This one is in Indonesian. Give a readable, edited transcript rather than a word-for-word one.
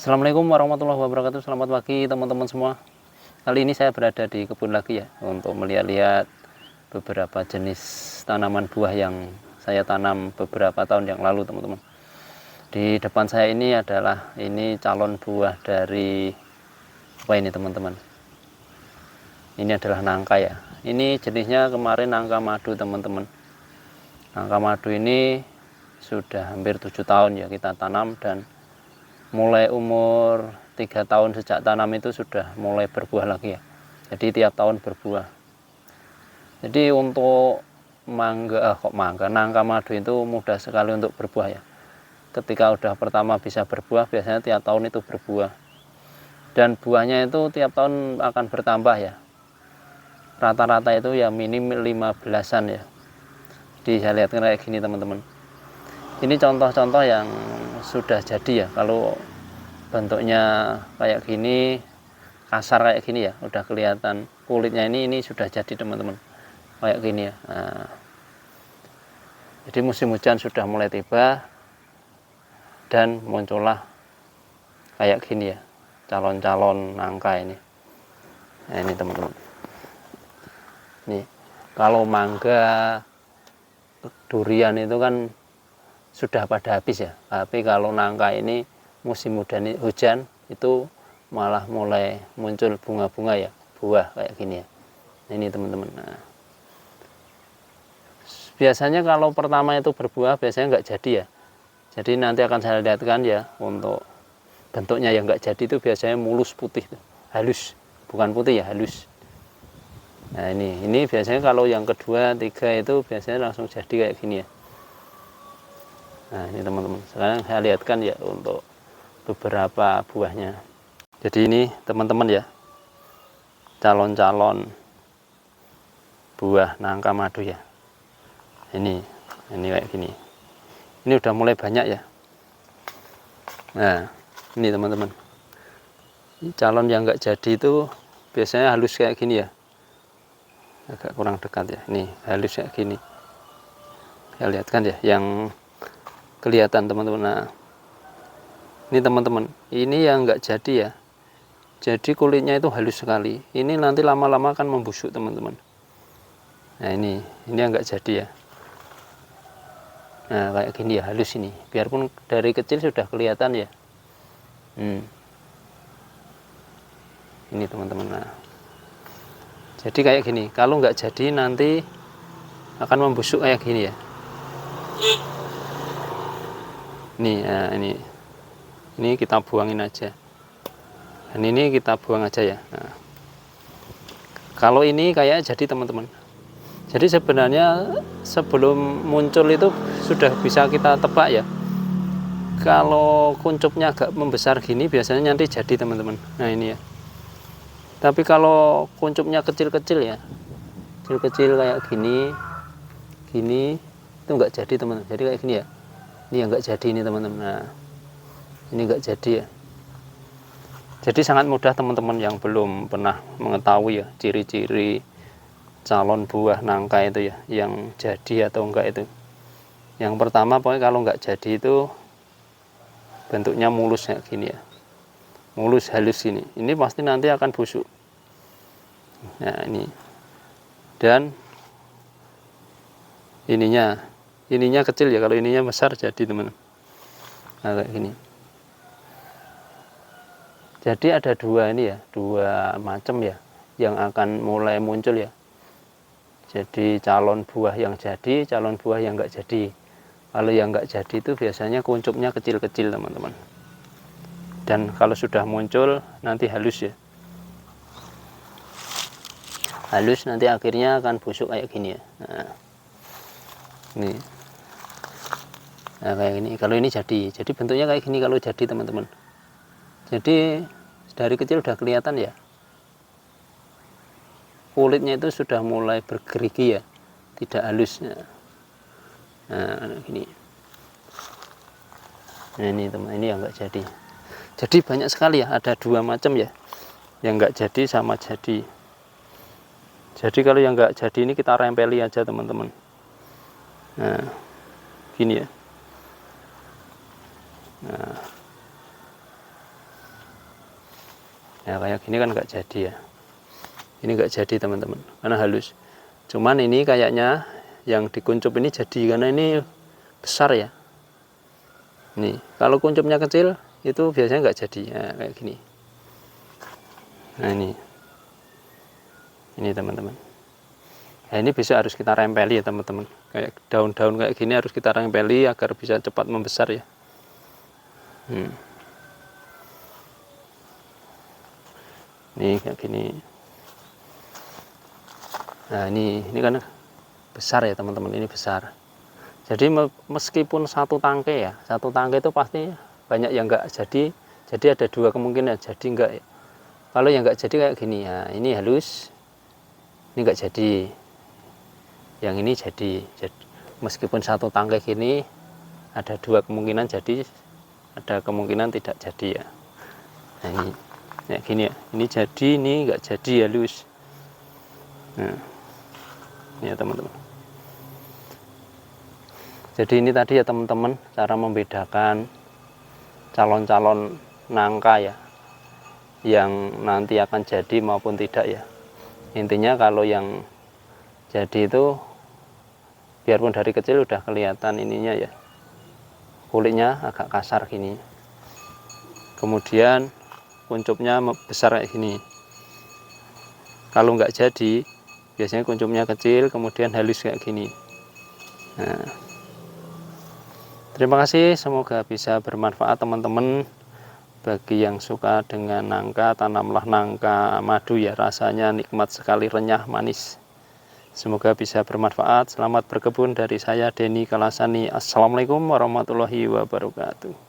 Assalamualaikum warahmatullahi wabarakatuh. Selamat pagi teman-teman semua. Kali ini saya berada di kebun lagi ya, untuk melihat-lihat beberapa jenis tanaman buah yang saya tanam beberapa tahun yang lalu, teman-teman. Di depan saya ini adalah calon buah dari apa ini, teman-teman? Ini adalah nangka ya. Ini jenisnya kemarin nangka madu, teman-teman. Nangka madu ini sudah hampir 7 tahun ya kita tanam, dan mulai umur 3 tahun sejak tanam itu sudah mulai berbuah lagi ya. Jadi tiap tahun berbuah. Jadi untuk nangka madu itu mudah sekali untuk berbuah ya. Ketika udah pertama bisa berbuah, biasanya tiap tahun itu berbuah. Dan buahnya itu tiap tahun akan bertambah ya. Rata-rata itu ya minim 15-an ya. Jadi saya lihat kayak gini, teman-teman. Ini contoh-contoh yang sudah jadi ya. Kalau bentuknya kayak gini, kasar kayak gini ya, udah kelihatan kulitnya ini sudah jadi, teman-teman. Kayak gini ya. Nah, jadi musim hujan sudah mulai tiba dan muncullah kayak gini ya, calon-calon nangka ini. Nah, ini teman-teman. Nih, kalau mangga, durian itu kan sudah pada habis ya. Tapi kalau nangka ini musim hujan itu malah mulai muncul bunga-bunga ya, buah kayak gini ya. Ini teman-teman. Nah, biasanya kalau pertama itu berbuah biasanya nggak jadi ya. Jadi nanti akan saya lihatkan ya, untuk bentuknya yang nggak jadi itu biasanya mulus putih, halus, bukan putih ya, halus. Nah ini biasanya kalau yang kedua, tiga itu biasanya langsung jadi kayak gini ya. Nah ini teman-teman, sekarang saya lihatkan ya untuk beberapa buahnya. Jadi ini teman-teman ya, calon-calon buah nangka madu ya. Ini kayak gini. Ini udah mulai banyak ya. Nah ini teman-teman, calon yang nggak jadi itu biasanya halus kayak gini ya. Agak kurang dekat ya. Ini halus kayak gini. Saya lihatkan ya yang kelihatan, teman-teman. Nah ini teman-teman, ini yang nggak jadi ya. Jadi kulitnya itu halus sekali. Ini nanti lama-lama akan membusuk, teman-teman. Nah ini yang nggak jadi ya. Nah kayak gini ya, halus ini. Biarpun dari kecil sudah kelihatan ya. Ini teman-teman. Nah, jadi kayak gini. Kalau nggak jadi nanti akan membusuk kayak gini ya. Nah, ini kita buangin aja. Dan ini kita buang aja ya. Nah, kalau ini kayak jadi, teman-teman. Jadi sebenarnya sebelum muncul itu sudah bisa kita tebak ya. Kalau kuncupnya agak membesar gini biasanya nanti jadi, teman-teman. Nah ini ya. Tapi kalau kuncupnya kecil-kecil ya, kecil-kecil kayak gini itu nggak jadi, teman-teman. Jadi kayak gini ya. Ini yang nggak jadi ini, teman-teman. Nah ini nggak jadi ya. Jadi sangat mudah, teman-teman yang belum pernah mengetahui ya ciri-ciri calon buah nangka itu ya, yang jadi atau enggak itu. Yang pertama pokoknya kalau nggak jadi itu bentuknya mulus kayak gini ya, mulus halus ini pasti nanti akan busuk. Nah ini, dan ininya kecil ya, kalau ininya besar jadi, teman. Nah kayak gini. Jadi ada dua macam ya yang akan mulai muncul ya. Jadi calon buah yang jadi, calon buah yang nggak jadi. Kalau yang nggak jadi itu biasanya kuncupnya kecil-kecil, teman-teman. Dan kalau sudah muncul nanti halus ya. Halus nanti akhirnya akan busuk kayak gini ya. Nah, ini. Nah kayak gini. Kalau ini jadi bentuknya kayak gini kalau jadi, teman-teman. Jadi dari kecil udah kelihatan ya. Kulitnya itu sudah mulai bergerigi ya, tidak halus. Nah gini. Nah ini teman, ini yang nggak jadi. Jadi banyak sekali ya, ada dua macam ya, yang nggak jadi sama jadi. Jadi kalau yang nggak jadi ini kita rempeli aja, teman-teman. Nah gini ya. Nah Nah kayak gini kan nggak jadi ya, ini nggak jadi teman-teman karena halus. Cuman ini kayaknya yang dikuncup ini jadi karena ini besar ya. Nih kalau kuncupnya kecil itu biasanya nggak jadi. Nah, kayak gini. Nah ini teman-teman. Nah ini bisa harus kita rempeli ya teman-teman. Kayak daun-daun kayak gini harus kita rempeli agar bisa cepat membesar ya. Nih kayak gini. Nah ini kan besar ya teman-teman, ini besar. Jadi meskipun satu tangkai ya, satu tangkai itu pasti banyak yang enggak jadi. Jadi ada dua kemungkinan jadi enggak ya. Kalau yang enggak jadi kayak gini ya, ini halus, ini enggak jadi. Yang ini jadi meskipun satu tangkai gini ada dua kemungkinan jadi, ada kemungkinan tidak jadi ya. Nah ini ya gini ya, ini jadi, ini enggak jadi halus. Nah ini ya teman-teman. Jadi ini tadi ya teman-teman cara membedakan calon-calon nangka ya, yang nanti akan jadi maupun tidak ya. Intinya kalau yang jadi itu biarpun dari kecil udah kelihatan ininya ya, kulitnya agak kasar gini, kemudian kuncupnya besar kayak gini. Kalau nggak jadi biasanya kuncupnya kecil kemudian halus kayak gini. Nah, terima kasih, semoga bisa bermanfaat teman-teman. Bagi yang suka dengan nangka, tanamlah nangka madu ya, rasanya nikmat sekali, renyah, manis. Semoga bisa bermanfaat. Selamat berkebun dari saya, Denny Kalasani. Assalamualaikum warahmatullahi wabarakatuh.